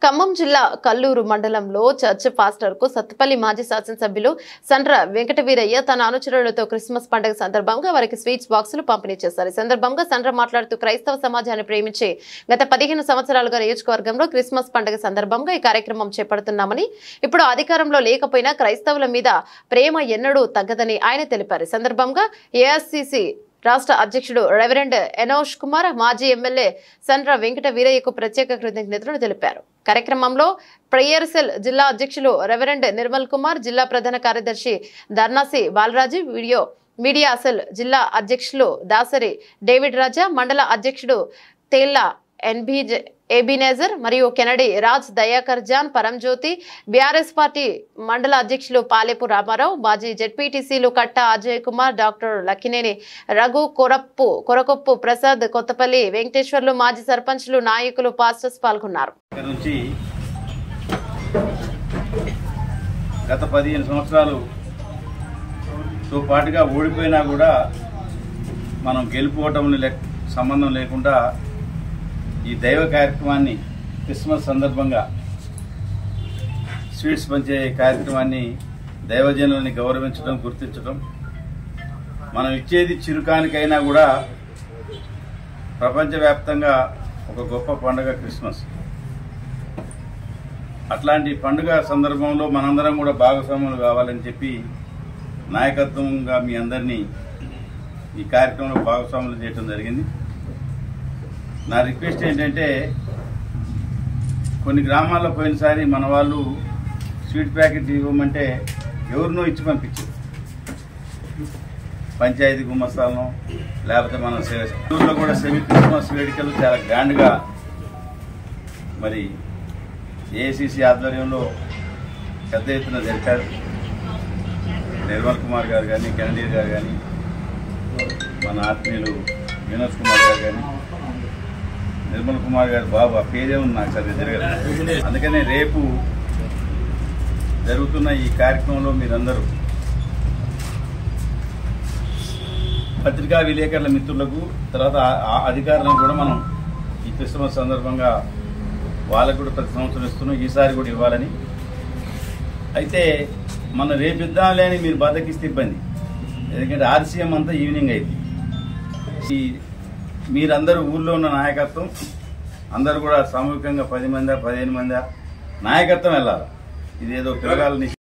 ఖమ్మం జిల్లా కల్లూరు మండలంలో church pastor కు సత్తుపల్లి మాజీ శాసనసభ్యులు సండ్ర వెంకటవీరయ్య తన అనుచరులతో క్రిస్మస్ పండుగ సందర్భంగా వారికి స్వీట్స్ బాక్సులు పంపిణీ చేశారు. ఈ సందర్భంగా సండ్ర మాట్లాడుతూ క్రైస్తవ సమాజాన్ని ప్రేమించి గత 15 సంవత్సరాలుగా నియోజకవర్గంలో క్రిస్మస్ పండుగ సందర్భంగా ఈ కార్యక్రమం చేపడుతున్నామని, ఇప్పుడు అధికారంలో లేకపోయినా క్రైస్తవుల మీద ప్రేమ ఎన్నడూ తగ్గదని ఆయన తెలిపారు. ఈ సందర్భంగా ఏఐసీసీ రాష్ట్ర అధ్యక్షుడు రెవరెండ్ ఎనోష్ కుమార్, మాజీ ఎమ్మెల్యే సండ్ర వెంకట వీరయ్యకు ప్రత్యేక కృతజ్ఞతలు తెలిపారు. కార్యక్రమంలో ప్రేయర్ సెల్ జిల్లా అధ్యక్షులు రెవరెండ్ నిర్మల్ కుమార్, జిల్లా ప్రధాన కార్యదర్శి ధర్నాసి బాలరాజు, మీడియా సెల్ జిల్లా అధ్యక్షులు దాసరి డేవిడ్ రాజా, మండల అధ్యక్షుడు తేళ్ల ఎబినేజర్ మరియు కెనడి రాజ్, దయాకర్ జాన్, పరంజ్యోతి, బీఆర్ఎస్ పార్టీ మండల అధ్యక్షులు పాలేపు రామారావు, మాజీ జెడ్పీటీసీలు కట్ట అజయ్ కుమార్, డాక్టర్ లక్కినేని రఘు, కొరకొప్పు ప్రసాద్, కొత్తపల్లి వెంకటేశ్వర్లు, మాజీ సర్పంచ్లు, నాయకులు, పాస్టర్స్ పాల్గొన్నారు. గత 15 సంవత్సరాలుతో పాటుగా ఓడిపోయినా కూడా మనం గెలుపోవటం సంబంధం లేకుండా ఈ దైవ కార్యక్రమాన్ని క్రిస్మస్ సందర్భంగా స్వీట్స్ పంచే కార్యక్రమాన్ని దైవజనులని గౌరవించడం, గుర్తించడం, మనం ఇచ్చేది చిరుకానికైనా కూడా ప్రపంచవ్యాప్తంగా ఒక గొప్ప పండుగ క్రిస్మస్. అట్లాంటి పండుగ సందర్భంలో మనందరం కూడా భాగస్వాములు కావాలని చెప్పి నాయకత్వంగా మీ అందరినీ ఈ కార్యక్రమంలో భాగస్వాములు చేయడం జరిగింది. నా రిక్వెస్ట్ ఏంటంటే, కొన్ని గ్రామాల్లో పోయినసారి మన వాళ్ళు స్వీట్ ప్యాకెట్ ఇవ్వమంటే ఎవరినో ఇచ్చి పంపించారు. పంచాయతీ గుమ్మస్తాలను లేకపోతే మన ఊళ్ళో కూడా సెమీ క్రిస్మస్ వేడుకలు చాలా గ్రాండ్గా మరి ఏఐసీసీ ఆధ్వర్యంలో పెద్ద ఎత్తున జరిపారు. నిర్మల్ కుమార్ గారు కానీ, కెనడీ గారు కానీ, మన ఆత్మీయులు వినోద్ కుమార్ గారు కానీ, నిర్మల్ కుమార్ గారు బాబు ఆ పేరే ఉంది నాకు సరిగ్గా జరగదు. అందుకనే రేపు జరుగుతున్న ఈ కార్యక్రమంలో మీరందరూ పత్రికా విలేకరుల మిత్రులకు, తర్వాత అధికారులను కూడా మనం ఈ క్రిస్మస్ సందర్భంగా వాళ్ళకు కూడా ప్రతి సంవత్సరం ఇస్తున్నాం, ఈసారి కూడా ఇవ్వాలని. అయితే మన రేపు ఇద్దాంలే అని మీరు బద్దకిస్తే ఇబ్బంది. ఎందుకంటే ఆర్సీఎం అంతా ఈవినింగ్ అయింది. మీరందరూ ఊళ్ళో ఉన్న నాయకత్వం అందరూ కూడా సామూహికంగా 10 మంది 15 మంది నాయకత్వం వెళ్ళాలి. ఇదేదో పిల్లగాలని